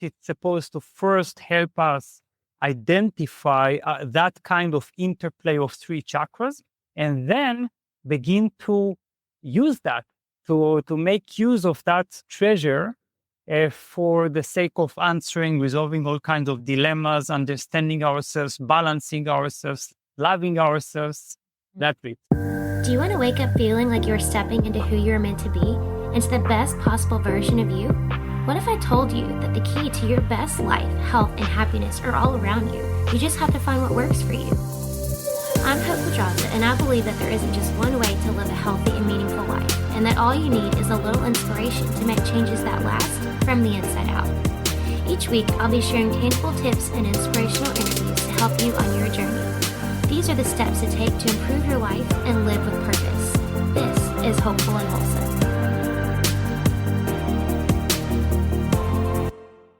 it's supposed to first help us identify that kind of interplay of three chakras, and then begin to use that to make use of that treasure for the sake of answering, resolving all kinds of dilemmas, understanding ourselves, balancing ourselves, loving ourselves. That's it. Do you want to wake up feeling like you're stepping into who you're meant to be, into the best possible version of you? What if I told you that the key to your best life, health, and happiness are all around you? You just have to find what works for you. I'm Hope Pedraza, and I believe that there isn't just one way to live a healthy and meaningful life, and that all you need is a little inspiration to make changes that last from the inside out. Each week, I'll be sharing tangible tips and inspirational interviews to help you on your journey. These are the steps to take to improve your life and live with purpose. This is Hopeful and Wholesome.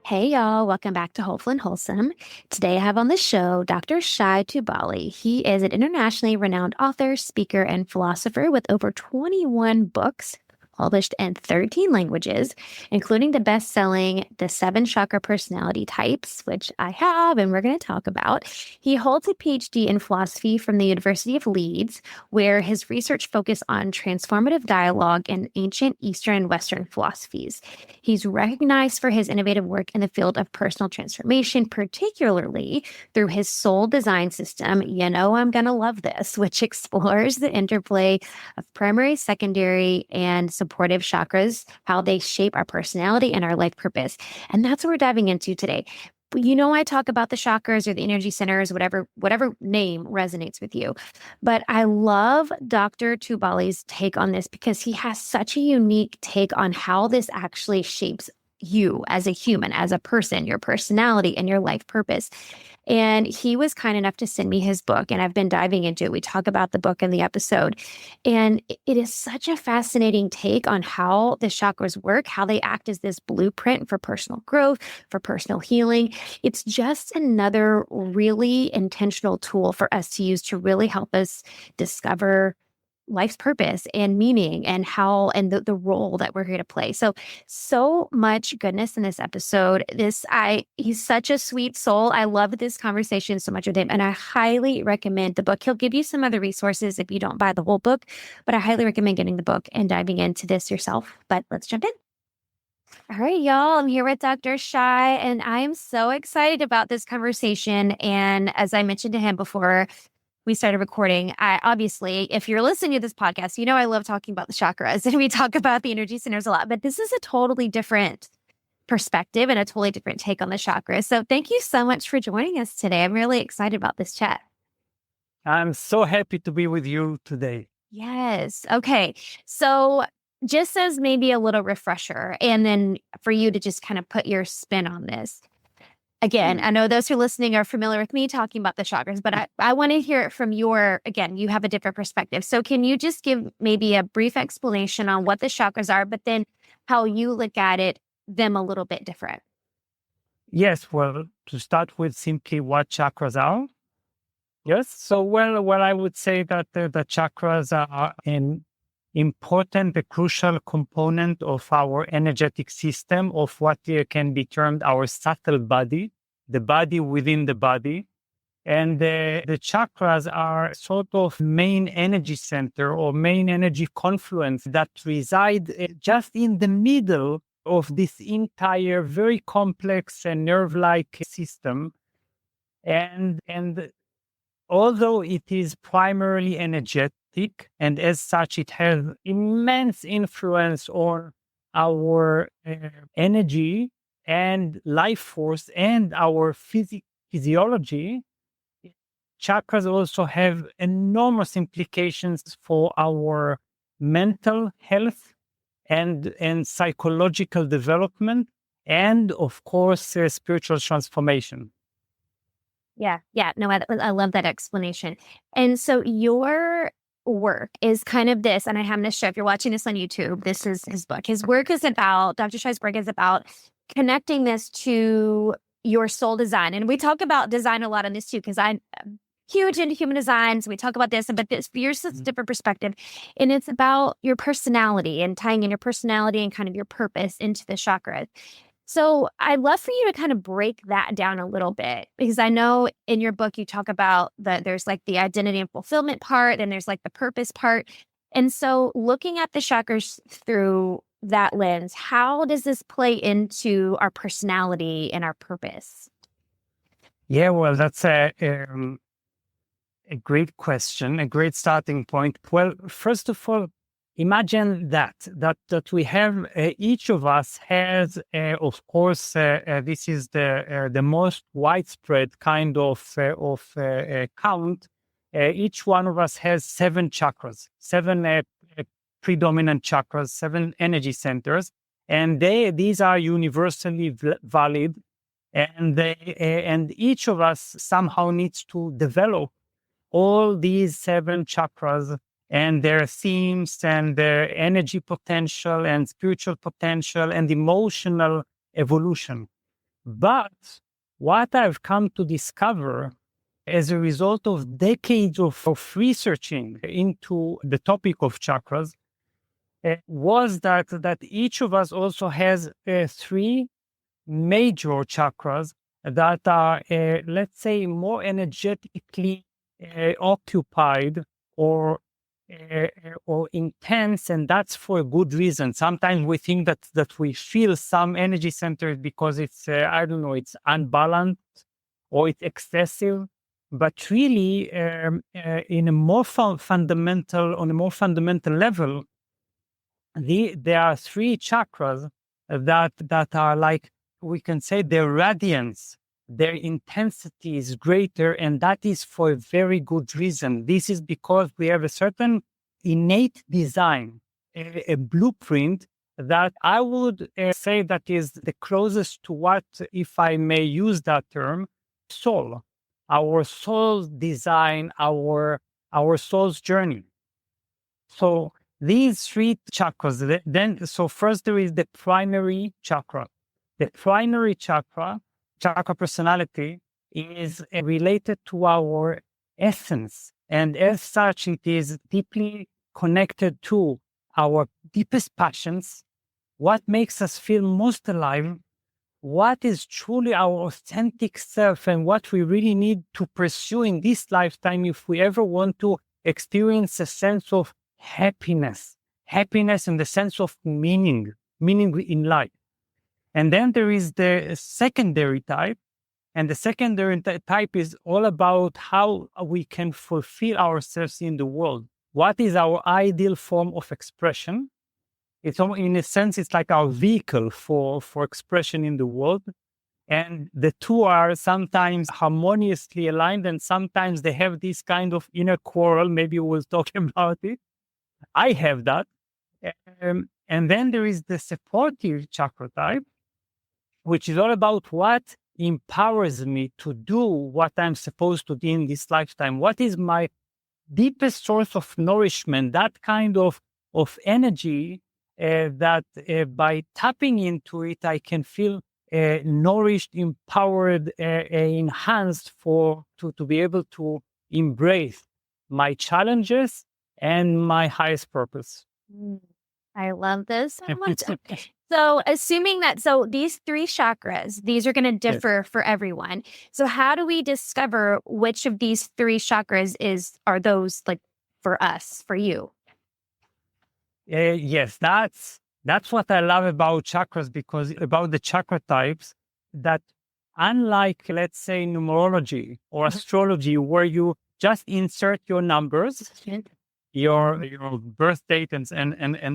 Hey y'all, welcome back to Hopeful and Wholesome. Today I have on the show Dr. Shai Tubali. He is an internationally renowned author, speaker, and philosopher with over 21 books published in 13 languages, including the best-selling The Seven Chakra Personality Types, which I have and we're going to talk about. He holds a PhD in philosophy from the University of Leeds, where his research focused on transformative dialogue in ancient Eastern and Western philosophies. He's recognized for his innovative work in the field of personal transformation, particularly through his soul design system, You Know I'm Gonna Love This, which explores the interplay of primary, secondary, and supportive chakras, how they shape our personality and our life purpose. And that's what we're diving into today. You know, I talk about the chakras or the energy centers, whatever name resonates with you. But I love Dr. Tubali's take on this because he has such a unique take on how this actually shapes you as a human, as a person, your personality, and your life purpose. And he was kind enough to send me his book, and I've been diving into it. We talk about the book in the episode. And it is such a fascinating take on how the chakras work, how they act as this blueprint for personal growth, for personal healing. It's just another really intentional tool for us to use to really help us discover life's purpose and meaning and how and the role that we're here to play. So much goodness in this episode. He's such a sweet soul. I love this conversation so much with him, and I highly recommend the book. He'll give you some other resources if you don't buy the whole book, but I highly recommend getting the book and diving into this yourself. But let's jump in. All right, y'all. I'm here with Dr. Shai, and I am so excited about this conversation. And as I mentioned to him before we started recording, obviously, if you're listening to this podcast, you know I love talking about the chakras, and we talk about the energy centers a lot, but this is a totally different perspective and a totally different take on the chakras. So thank you so much for joining us today. I'm really excited about this chat. I'm so happy to be with you today. Yes. Okay. So just as maybe a little refresher, and then for you to just kind of put your spin on this. Again, I know those who are listening are familiar with me talking about the chakras, but I want to hear it from you have a different perspective. So can you just give maybe a brief explanation on what the chakras are, but then how you look at them a little bit different? Yes, well, to start with simply what chakras are. Yes, so well, I would say that the chakras are an important, a crucial component of our energetic system, of what can be termed our subtle body, the body within the body. And the chakras are sort of main energy center or main energy confluence that reside just in the middle of this entire very complex and nerve-like system. And although it is primarily energetic, and as such, it has immense influence on our energy and life force and our physiology. Chakras also have enormous implications for our mental health and psychological development, and of course, spiritual transformation. Yeah. No, I love that explanation. And so your work is kind of this, and I have to show, if you're watching this on YouTube, this is his book. His work is about, Dr. Shai's work is about connecting this to your soul design. And we talk about design a lot on this too, because I'm huge into human design. So we talk about this, but this yours is a different perspective. And it's about your personality and tying in your personality and kind of your purpose into the chakras. So I'd love for you to kind of break that down a little bit, because I know in your book you talk about that there's like the identity and fulfillment part, and there's like the purpose part. And so looking at the chakras through that lens, how does this play into our personality and our purpose? Yeah, well, that's a great question, a great starting point. Well, first of all, imagine that we have each of us has, of course, this is the most widespread kind of count. Each one of us has seven chakras, seven predominant chakras, seven energy centers, and these are universally valid, and each of us somehow needs to develop all these seven chakras and their themes and their energy potential and spiritual potential and emotional evolution. But what I've come to discover as a result of decades of researching into the topic of chakras was that each of us also has three major chakras that are, let's say, more energetically occupied or or intense, and that's for a good reason. Sometimes we think that we feel some energy centers because it's I don't know, it's unbalanced or it's excessive, but really, in a more fundamental on a more fundamental level, there are three chakras that are like, we can say, their radiance, their intensity is greater, and that is for a very good reason. This is because we have a certain innate design, a blueprint that I would say that is the closest to what, if I may use that term, soul, our soul's design, our soul's journey. So these three chakras, so first there is the primary chakra. The primary chakra personality, is related to our essence. And as such, it is deeply connected to our deepest passions, what makes us feel most alive, what is truly our authentic self, and what we really need to pursue in this lifetime if we ever want to experience a sense of happiness in the sense of meaning in life. And then there is the secondary type. And the secondary type is all about how we can fulfill ourselves in the world. What is our ideal form of expression? It's in a sense, it's like our vehicle for expression in the world. And the two are sometimes harmoniously aligned, and sometimes they have this kind of inner quarrel. Maybe we'll talk about it. I have that. And then there is the supportive chakra type, which is all about what empowers me to do what I'm supposed to do in this lifetime. What is my deepest source of nourishment? That kind of energy that by tapping into it, I can feel nourished, empowered, enhanced to be able to embrace my challenges and my highest purpose. I love this so much. So assuming that, so these three chakras, these are going to differ for everyone. So how do we discover which of these three chakras are those like for us, for you? Yes, that's what I love about chakras, because about the chakra types, that unlike, let's say, numerology or astrology, where you just insert your numbers, your birth date, and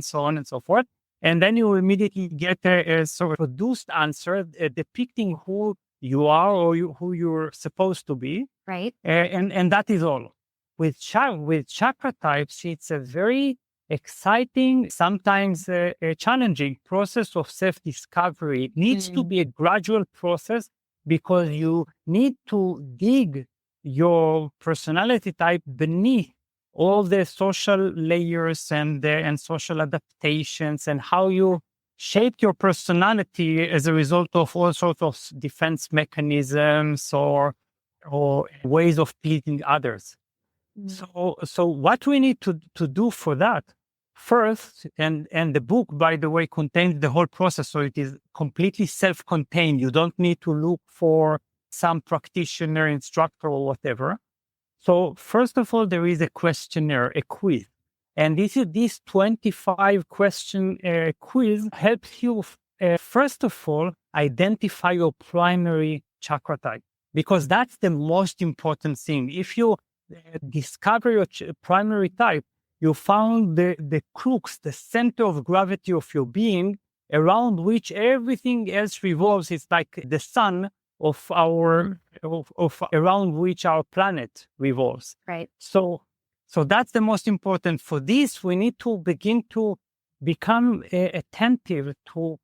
so on and so forth, and then you immediately get a sort of produced answer depicting who you are or who you're supposed to be, right? And that is all. With chakra types, it's a very exciting, sometimes a challenging process of self-discovery. It needs to be a gradual process, because you need to dig your personality type beneath all the social layers and social adaptations, and how you shape your personality as a result of all sorts of defense mechanisms or ways of pleasing others. So what we need to do for that, first, and the book, by the way, contains the whole process. So it is completely self-contained. You don't need to look for some practitioner, instructor, or whatever. So first of all, there is a questionnaire, a quiz. And this 25 question quiz helps you, first of all, identify your primary chakra type, because that's the most important thing. If you discover your primary type, you found the crux, the center of gravity of your being, around which everything else revolves. It's like the sun of our of around which our planet revolves. Right. So that's the most important. For this, we need to begin to become attentive to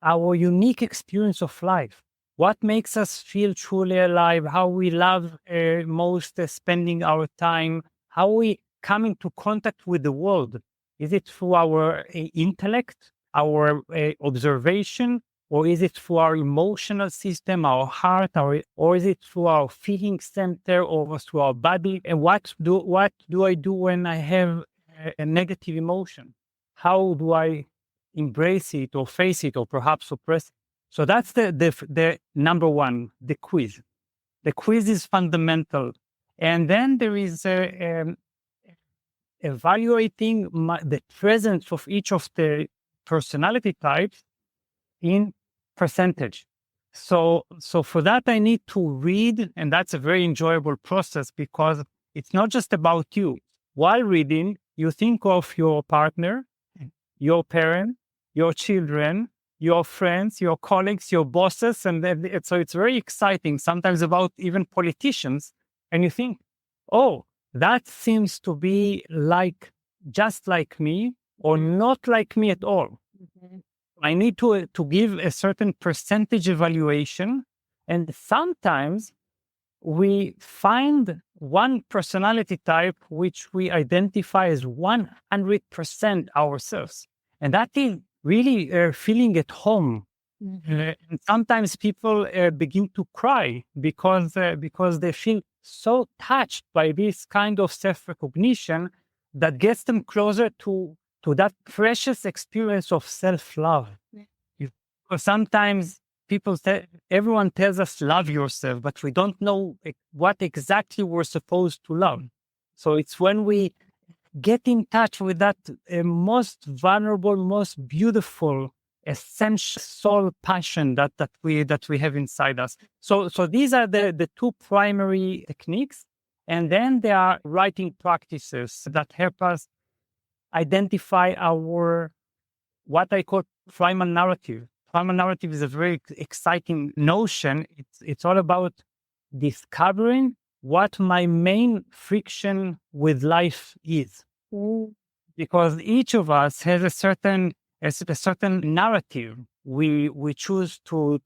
our unique experience of life. What makes us feel truly alive? How we love most spending our time? How we come into contact with the world? Is it through our intellect, our observation, or is it through our emotional system, our heart, or is it through our feeling center, or through our body? And what do I do when I have a negative emotion? How do I embrace it, or face it, or perhaps suppress it? So that's the number one, the quiz. The quiz is fundamental. And then there is evaluating the presence of each of the personality types in percentage. So for that, I need to read, and that's a very enjoyable process, because it's not just about you. While reading, you think of your partner, your parent, your children, your friends, your colleagues, your bosses, and so it's very exciting, sometimes about even politicians. And you think, oh, that seems to be just like me, or not like me at all. Mm-hmm. I need to give a certain percentage evaluation. And sometimes we find one personality type which we identify as 100% ourselves. And that is really feeling at home. Mm-hmm. And sometimes people begin to cry because they feel so touched by this kind of self-recognition that gets them closer to that precious experience of self-love. Yeah. Because sometimes everyone tells us love yourself, but we don't know what exactly we're supposed to love. So it's when we get in touch with that most vulnerable, most beautiful, essential soul passion that we have inside us. So these are the two primary techniques. And then there are writing practices that help us identify our, what I call primal narrative. Primal narrative is a very exciting notion. It's all about discovering what my main friction with life is. Mm. Because each of us has a certain narrative we choose to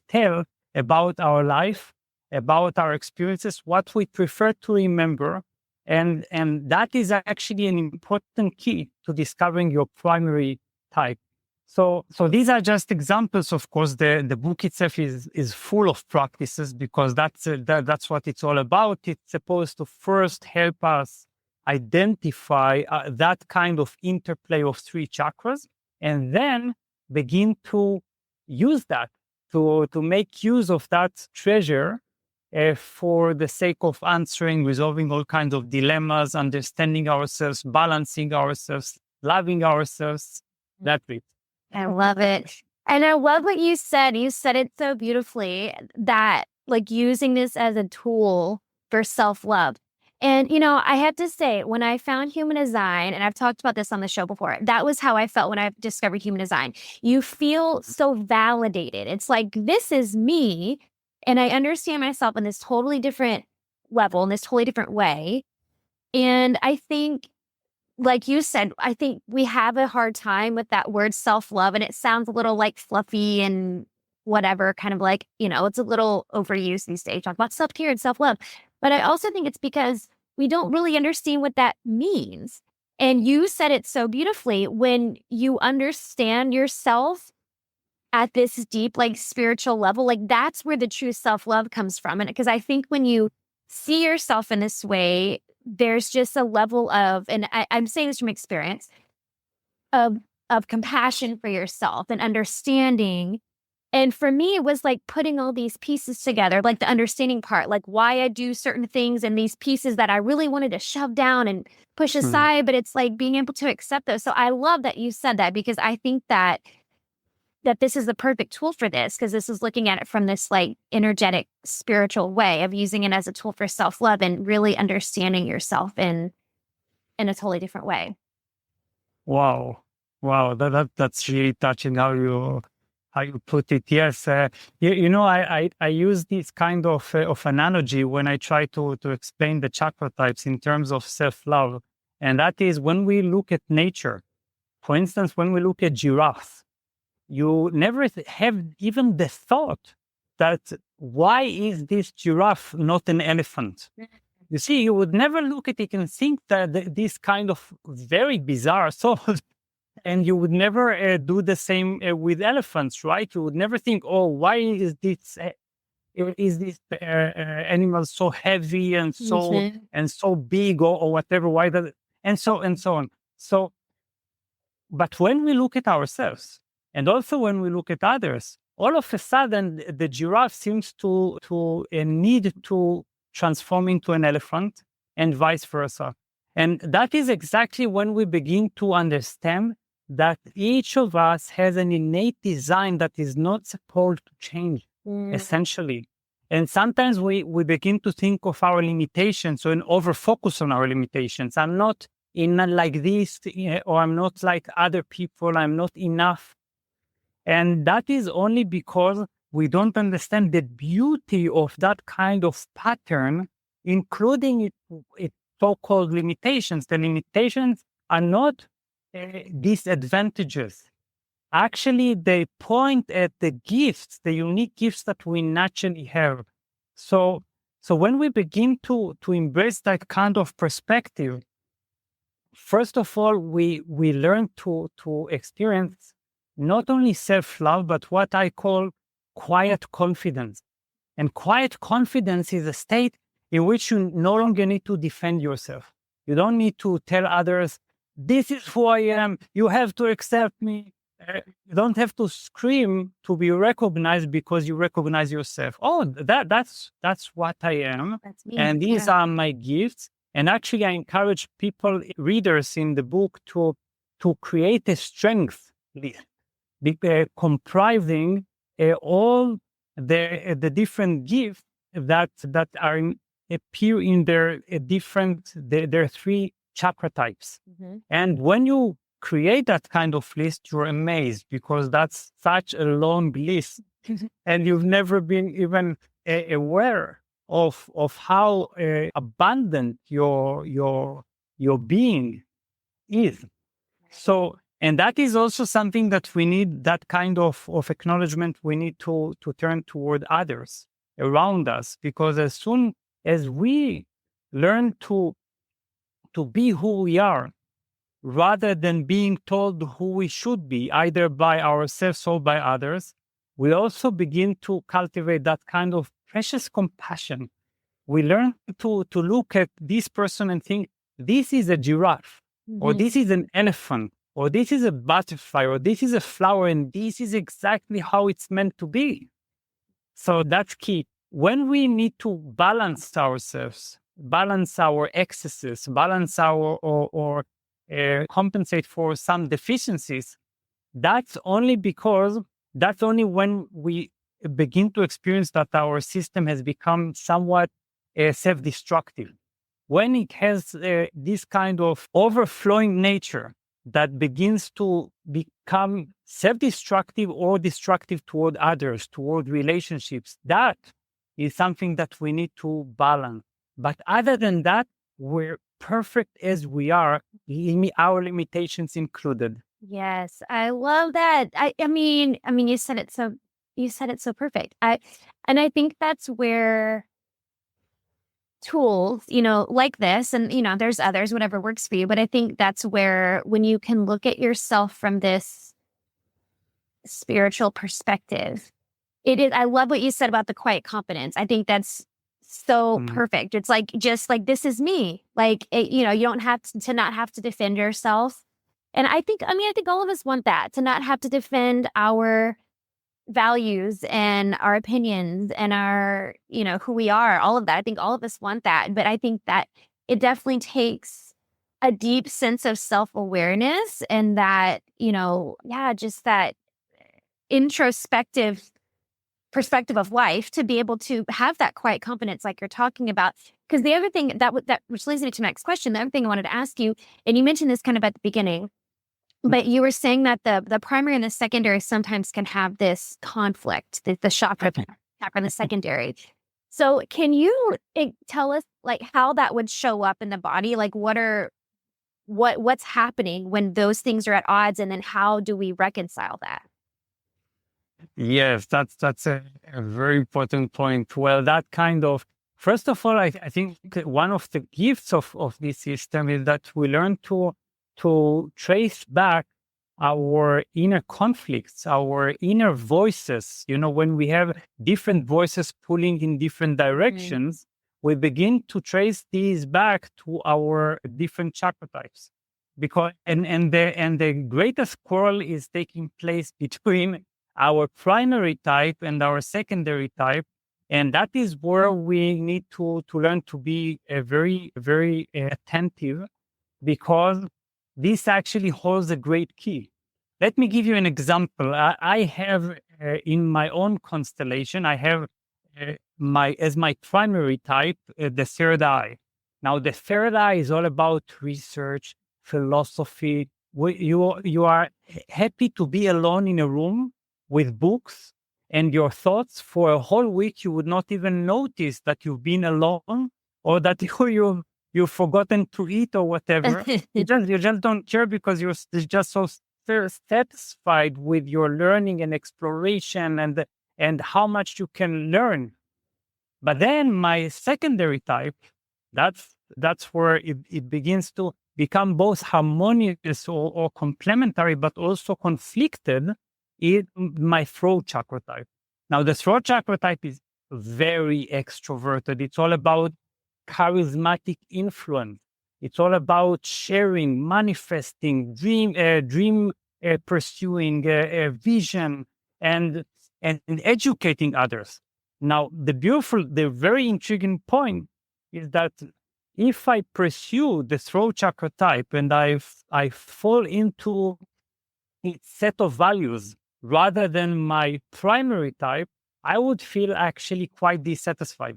tell about our life, about our experiences, what we prefer to remember. And that is actually an important key to discovering your primary type. So these are just examples. Of course, the book itself is full of practices, because that's what it's all about. It's supposed to first help us identify that kind of interplay of three chakras, and then begin to use that to make use of that treasure for the sake of answering, resolving all kinds of dilemmas, understanding ourselves, balancing ourselves, loving ourselves. That's it. I love it. And I love what you said. You said it so beautifully, that like using this as a tool for self-love. And, I have to say, when I found human design, and I've talked about this on the show before, that was how I felt when I discovered human design. You feel so validated. It's like, this is me, and I understand myself in this totally different level, in this totally different way. And I think, like you said, I think we have a hard time with that word self-love, and it sounds a little like fluffy and whatever, kind of like, it's a little overused these days. Talk about self-care and self-love. But I also think it's because we don't really understand what that means. And you said it so beautifully. When you understand yourself at this deep, like spiritual level, like that's where the true self-love comes from. And because I think when you see yourself in this way, there's just a level of, and I'm saying this from experience, of compassion for yourself and understanding. And for me, it was like putting all these pieces together, like the understanding part, like why I do certain things and these pieces that I really wanted to shove down and push aside, but it's like being able to accept those. So I love that you said that, because I think that this is the perfect tool for this, because this is looking at it from this like energetic, spiritual way of using it as a tool for self-love and really understanding yourself in a totally different way. Wow. Wow. That's really touching how you put it. Yes. I use this kind of analogy when I try to explain the chakra types in terms of self-love. And that is when we look at nature. For instance, when we look at giraffes, you never have even the thought that why is this giraffe not an elephant? You see, you would never look at it and think that this kind of very bizarre thought, and you would never do the same with elephants, right? You would never think, oh, why is this animal so heavy and so big or whatever? Why does it? And so on. So, but when we look at ourselves, and also when we look at others, all of a sudden the giraffe seems to need to transform into an elephant, and vice versa. And that is exactly when we begin to understand that each of us has an innate design that is not supposed to change, essentially. And sometimes we begin to think of our limitations and over-focus on our limitations. I'm not like this, or I'm not like other people, I'm not enough. And that is only because we don't understand the beauty of that kind of pattern, including its so-called limitations. The limitations are not disadvantages. Actually, they point at the gifts, the unique gifts that we naturally have. So when we begin to embrace that kind of perspective, first of all, we learn to experience not only self-love, but what I call quiet confidence. And quiet confidence is a state in which you no longer need to defend yourself. You don't need to tell others, this is who I am, you have to accept me. You don't have to scream to be recognized because you recognize yourself. Oh, that's what I am. That's me. And these are my gifts. And actually, I encourage people, readers in the book, to create a strength list, comprising all the different gifts that appear in their their 3 chakra types. And when you create that kind of list, you're amazed, because that's such a long list, and you've never been even aware of how abundant your being is. So, and that is also something that we need, that kind of acknowledgement we need to turn toward others around us, because as soon as we learn to be who we are, rather than being told who we should be, either by ourselves or by others, we also begin to cultivate that kind of precious compassion. We learn to look at this person and think, this is a giraffe, or this is an elephant, or this is a butterfly, or this is a flower, and this is exactly how it's meant to be. So that's key. When we need to balance ourselves, balance our excesses, balance our or compensate for some deficiencies, that's only when we begin to experience that our system has become somewhat self-destructive. When it has this kind of overflowing nature that begins to become self-destructive or destructive toward others, toward relationships, that is something that we need to balance. But other than that, we're perfect as we are, our limitations included. Yes, I love that. I mean, you said it so perfect. And I think that's where tools, like this, and there's others, whatever works for you, but I think that's where, when you can look at yourself from this spiritual perspective, it is. I love what you said about the quiet confidence. I think that's so perfect. It's like, just like, this is me. Like, you don't have to not have to defend yourself. And I think all of us want that, to not have to defend our values and our opinions and our, who we are, all of that. I think all of us want that. But I think that it definitely takes a deep sense of self-awareness, and that, just that introspective perspective of life, to be able to have that quiet confidence like you're talking about. Because the other thing that which leads me to my next question, the other thing I wanted to ask you, and you mentioned this kind of at the beginning, but you were saying that the primary and the secondary sometimes can have this conflict, the chakra and the secondary. So can you tell us, like, how that would show up in the body? Like, what's happening when those things are at odds, and then how do we reconcile that? Yes, that's a very important point. Well, that kind of, first of all, I think one of the gifts of this system is that we learn to trace back our inner conflicts, our inner voices. When we have different voices pulling in different directions, we begin to trace these back to our different chakra types. Because and the greatest quarrel is taking place between our primary type and our secondary type. And that is where we need to learn to be very, very attentive, because this actually holds a great key. Let me give you an example. I have in my own constellation, I have as my primary type, the third eye. Now, the third eye is all about research, philosophy. You are happy to be alone in a room with books and your thoughts for a whole week. You would not even notice that you've been alone, or that you've forgotten to eat or whatever. you just don't care, because you're just so satisfied with your learning and exploration and how much you can learn. But then my secondary type, that's where it begins to become both harmonious or complementary, but also conflicted, in my throat chakra type. Now, the throat chakra type is very extroverted. It's all about charismatic influence. It's all about sharing, manifesting, dream pursuing, vision, and educating others. Now, the very intriguing point is that if I pursue the throat chakra type and I fall into its set of values rather than my primary type, I would feel actually quite dissatisfied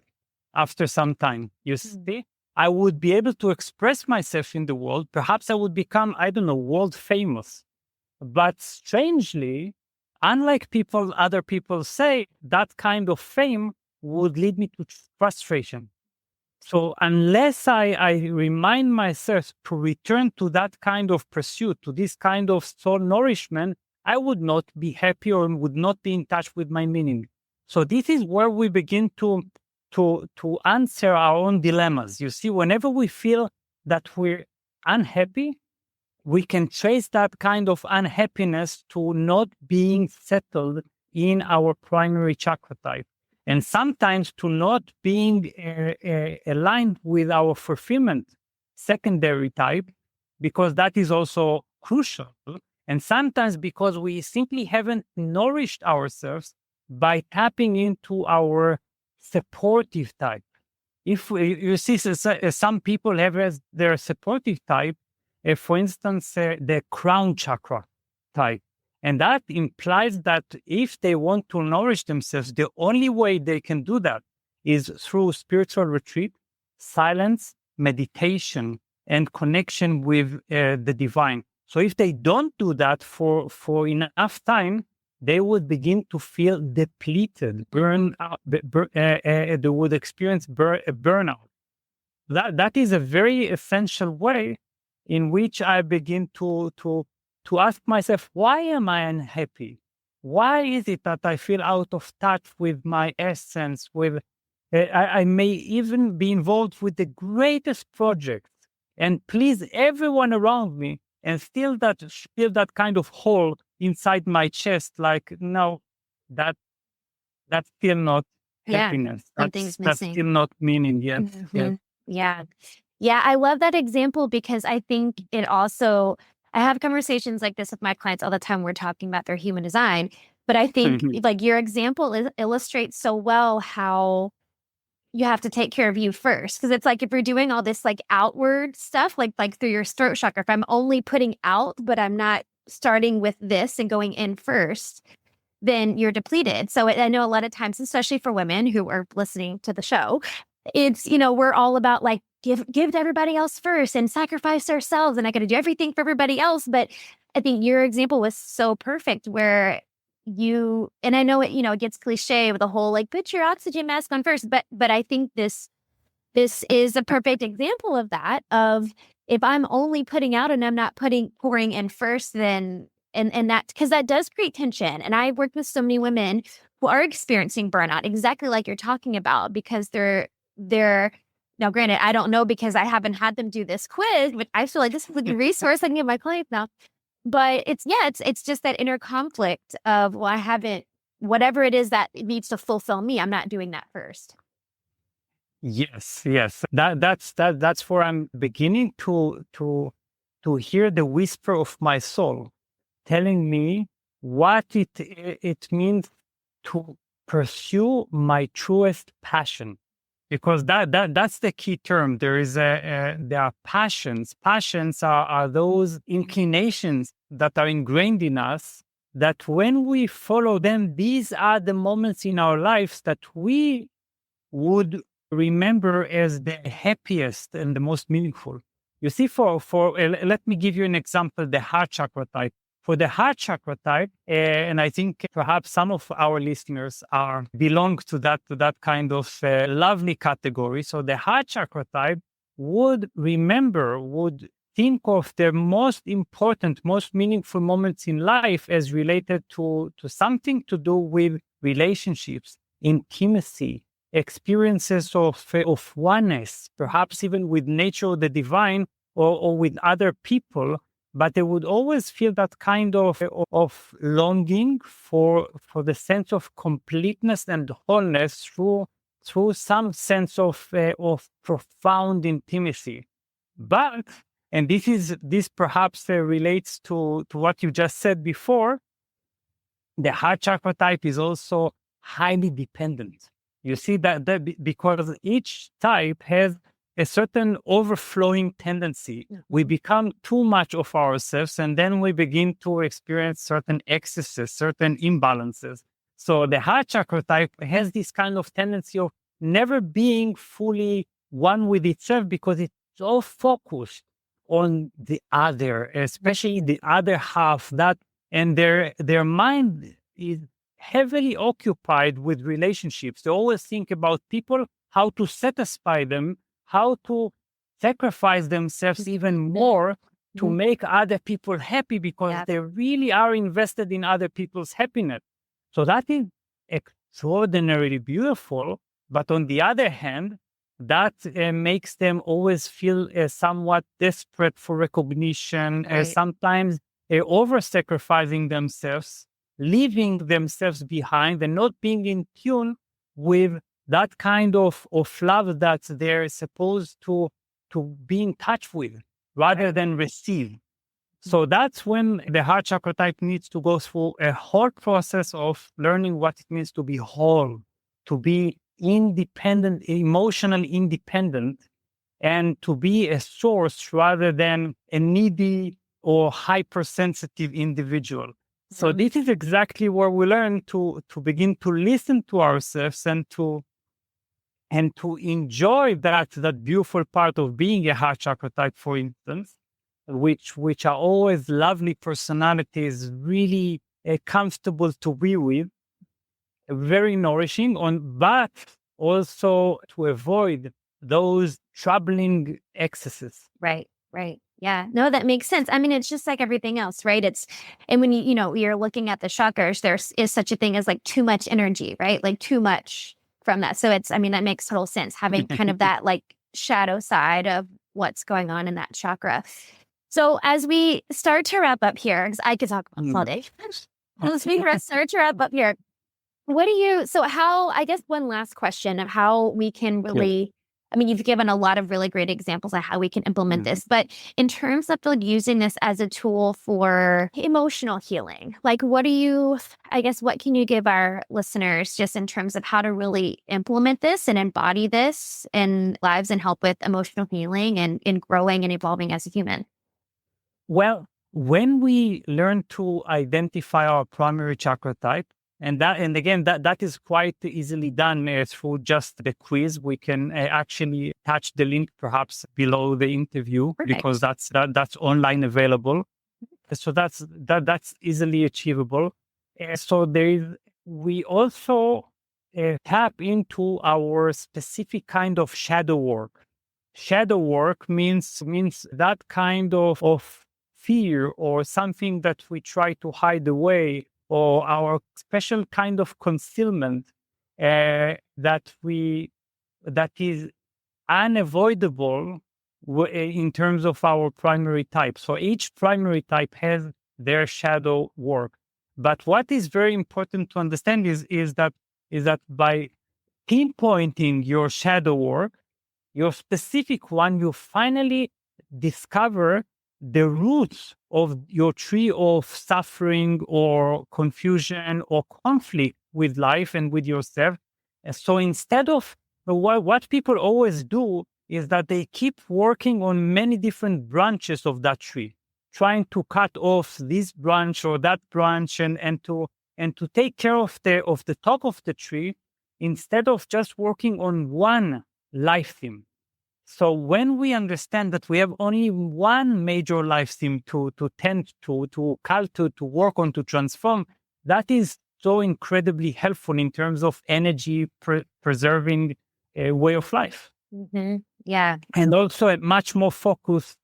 after some time. You see, I would be able to express myself in the world. Perhaps I would become, I don't know, world famous. But strangely, unlike other people say, that kind of fame would lead me to frustration. So unless I remind myself to return to that kind of pursuit, to this kind of soul nourishment, I would not be happy or would not be in touch with my meaning. So this is where we begin to answer our own dilemmas. You see, whenever we feel that we're unhappy, we can trace that kind of unhappiness to not being settled in our primary chakra type, and sometimes to not being aligned with our fulfillment secondary type, because that is also crucial. And sometimes because we simply haven't nourished ourselves by tapping into our supportive type. If you see, some people have as their supportive type, for instance, the crown chakra type. And that implies that if they want to nourish themselves, the only way they can do that is through spiritual retreat, silence, meditation, and connection with the divine. So if they don't do that for enough time, they would begin to feel depleted, burn out. They would experience burnout. That is a very essential way in which I begin to ask myself, why am I unhappy? Why is it that I feel out of touch with my essence? I may even be involved with the greatest projects and please everyone around me, and still that kind of hole inside my chest, like, no, that's still not happiness. Something's That's missing. still not meaning yet. Mm-hmm. Yeah. Yeah. I love that example because I think it also, I have conversations like this with my clients all the time. We're talking about their human design, but I think like your example illustrates so well how you have to take care of you first. Cause it's like, if you're doing all this like outward stuff, like through your throat chakra, if I'm only putting out, but I'm not starting with this and going in first, then you're depleted. So I know a lot of times, especially for women who are listening to the show, it's, we're all about like, give to everybody else first and sacrifice ourselves. And I got to do everything for everybody else. But I think your example was so perfect where and I know it gets cliche with the whole, like, put your oxygen mask on first. But I think this is a perfect example of that, of if I'm only putting out and I'm not pouring in first, then, and that, because that does create tension. And I've worked with so many women who are experiencing burnout, exactly like you're talking about, because they're now, granted, I don't know because I haven't had them do this quiz, but I feel like this is a good resource I can give my clients now. But it's just that inner conflict of, well, I haven't, whatever it is that it needs to fulfill me, I'm not doing that first. Yes. That's where I'm beginning to hear the whisper of my soul telling me what it means to pursue my truest passion, because that's the key term. There are passions. Passions are those inclinations that are ingrained in us, that when we follow them, these are the moments in our lives that we would remember as the happiest and the most meaningful. You see, let me give you an example, the heart chakra type. For the heart chakra type, and I think perhaps some of our listeners belong to that kind of lovely category. So the heart chakra type would think of the most important, most meaningful moments in life as related to something to do with relationships, intimacy, experiences of oneness, perhaps even with nature or the divine, or with other people. But they would always feel that kind of longing for the sense of completeness and wholeness through some sense of profound intimacy. But, and this perhaps relates to what you just said before, the heart chakra type is also highly dependent. You see that because each type has a certain overflowing tendency. We become too much of ourselves, and then we begin to experience certain excesses, certain imbalances. So the heart chakra type has this kind of tendency of never being fully one with itself, because it's so focused on the other, especially the other half, and their mind is heavily occupied with relationships. They always think about people, how to satisfy them, how to sacrifice themselves even more to make other people happy, because they really are invested in other people's happiness. So that is extraordinarily beautiful. But on the other hand, that makes them always feel somewhat desperate for recognition, sometimes over-sacrificing themselves, leaving themselves behind, and not being in tune with that kind of love that they're supposed to be in touch with, rather than receive. So that's when the heart chakra type needs to go through a whole process of learning what it means to be whole, to be independent, emotionally independent, and to be a source rather than a needy or hypersensitive individual. So this is exactly where we learn to begin to listen to ourselves and to enjoy that beautiful part of being a heart chakra type, for instance, which are always lovely personalities, really comfortable to be with, very nourishing, but also to avoid those troubling excesses. Right. Yeah. No, that makes sense. I mean, it's just like everything else, right? And when you're looking at the chakras, there is such a thing as like too much energy, right? Like too much from that. So that makes total sense, having kind of that like shadow side of what's going on in that chakra. So as we start to wrap up here, because I could talk about this all day. As we start to wrap up here, I guess one last question of how we can Yes. really, I mean, you've given a lot of really great examples of how we can implement Mhm. this, but in terms of like using this as a tool for emotional healing, like what can you give our listeners just in terms of how to really implement this and embody this in lives and help with emotional healing and in growing and evolving as a human? Well, when we learn to identify our primary chakra type, and again, that is quite easily done through just the quiz. We can actually attach the link perhaps below the interview because Perfect. that's online available. So that's easily achievable. So we also tap into our specific kind of shadow work. Shadow work means that kind of fear or something that we try to hide away, or our special kind of concealment that is unavoidable in terms of our primary type. So each primary type has their shadow work. But what is very important to understand is that by pinpointing your shadow work, your specific one, you finally discover the roots of your tree of suffering or confusion or conflict with life and with yourself. And so instead of what people always do is that they keep working on many different branches of that tree, trying to cut off this branch or that branch and to take care of the top of the tree instead of just working on one life theme. So when we understand that we have only one major life theme to tend to cultivate, to work on, to transform, that is so incredibly helpful in terms of energy preserving way of life, Hmm. Yeah. and also a much more focused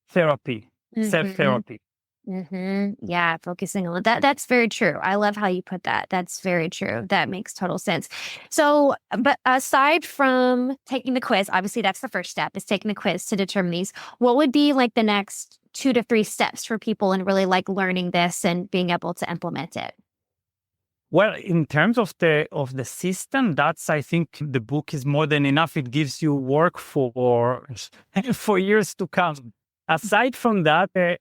therapy, self Hmm. therapy. Yeah, focusing on that. That's very true. I love how you put that. That's very true. That makes total sense. So, but aside from taking the quiz, obviously that's the first step is taking the quiz to determine these. What would be like the next 2 to 3 steps for people in really like learning this and being able to implement it? Well, in terms of the system, that's, I think the book is more than enough. It gives you work for for years to come. Aside from that, there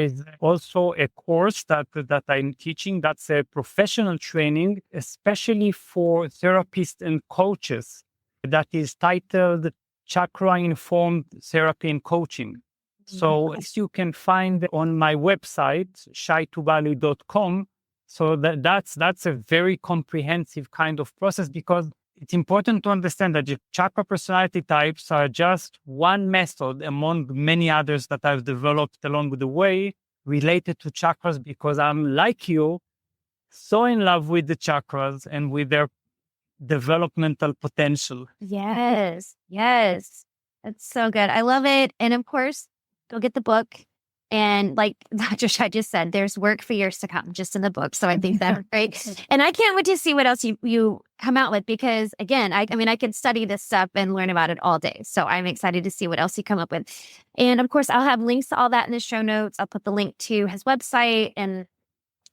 is also a course that I'm teaching. That's a professional training, especially for therapists and coaches. That is titled Chakra Informed Therapy and Coaching. So as you can find on my website, shaitubali.com. So that's a very comprehensive kind of process, because it's important to understand that the chakra personality types are just one method among many others that I've developed along the way related to chakras, because I'm like you, so in love with the chakras and with their developmental potential. Yes, yes. That's so good. I love it. And of course, go get the book. And like I just said, there's work for years to come just in the book. So I think that's great. And I can't wait to see what else you come out with because again, I mean, I could study this stuff and learn about it all day. So I'm excited to see what else you come up with. And of course, I'll have links to all that in the show notes. I'll put the link to his website and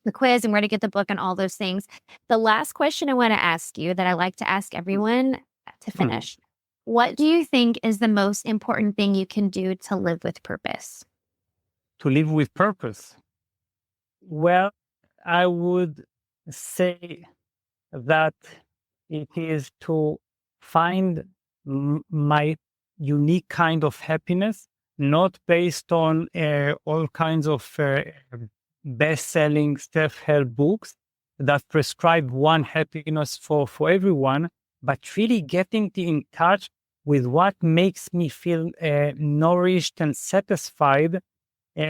the quiz and where to get the book and all those things. The last question I want to ask you that I like to ask everyone to Hmm. finish. What do you think is the most important thing you can do to live with purpose? To live with purpose. Well, I would say that it is to find my unique kind of happiness, not based on all kinds of best-selling self-help books that prescribe one happiness for everyone, but really getting in touch with what makes me feel nourished and satisfied,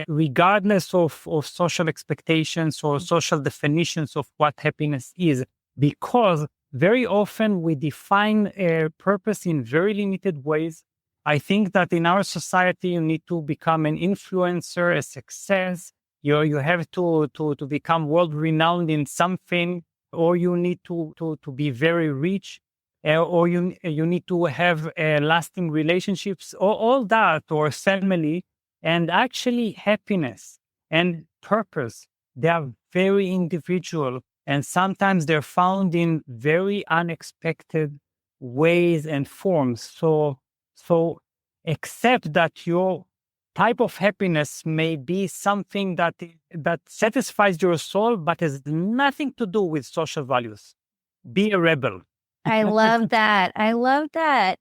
regardless of social expectations or social definitions of what happiness is. Because very often we define purpose in very limited ways. I think that in our society, you need to become an influencer, a success. You have to become world renowned in something, or you need to be very rich, or you need to have lasting relationships, or all that, or family. And actually, happiness and purpose, they are very individual. And sometimes they're found in very unexpected ways and forms. So accept that your type of happiness may be something that satisfies your soul, but has nothing to do with social values. Be a rebel. I love that. I love that.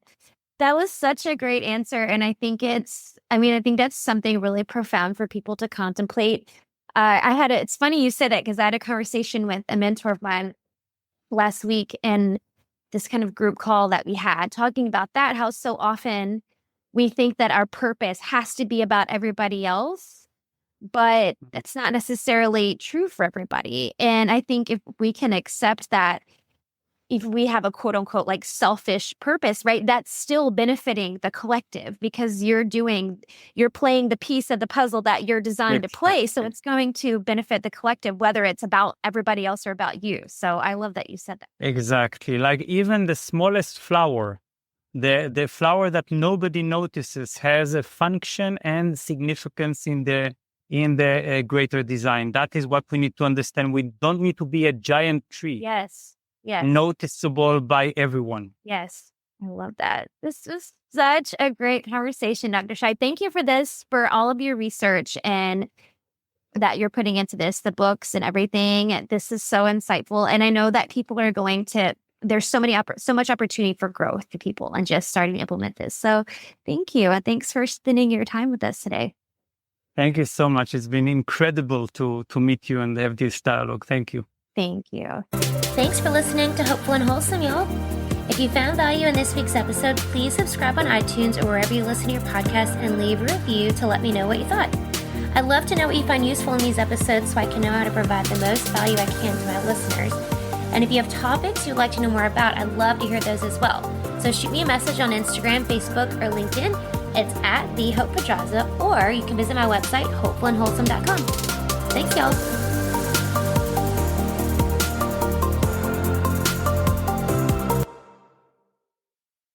That was such a great answer. And I think I think that's something really profound for people to contemplate. It's funny you said that because I had a conversation with a mentor of mine last week in this kind of group call that we had, talking about that, how so often we think that our purpose has to be about everybody else, but that's not necessarily true for everybody. And I think if we can accept that, if we have a quote unquote like selfish purpose, right, that's still benefiting the collective because you're playing the piece of the puzzle that you're designed to play. So it's going to benefit the collective, whether it's about everybody else or about you. So I love that you said that. Exactly. Like even the smallest flower, the flower that nobody notices has a function and significance in the greater design. That is what we need to understand. We don't need to be a giant tree. Yes. Yes. Noticeable by everyone. Yes. I love that. This was such a great conversation, Dr. Shai. Thank you for all of your research and that you're putting into this, the books and everything. This is so insightful. And I know that people are there's so much opportunity for growth to people and just starting to implement this. So thank you. And thanks for spending your time with us today. Thank you so much. It's been incredible to meet you and have this dialogue. Thank you. Thank you. Thanks for listening to Hopeful and Wholesome, y'all. If you found value in this week's episode, please subscribe on iTunes or wherever you listen to your podcast and leave a review to let me know what you thought. I'd love to know what you find useful in these episodes so I can know how to provide the most value I can to my listeners. And if you have topics you'd like to know more about, I'd love to hear those as well. So shoot me a message on Instagram, Facebook, or LinkedIn. It's @TheHopePedraza, or you can visit my website, hopefulandwholesome.com. Thanks, y'all.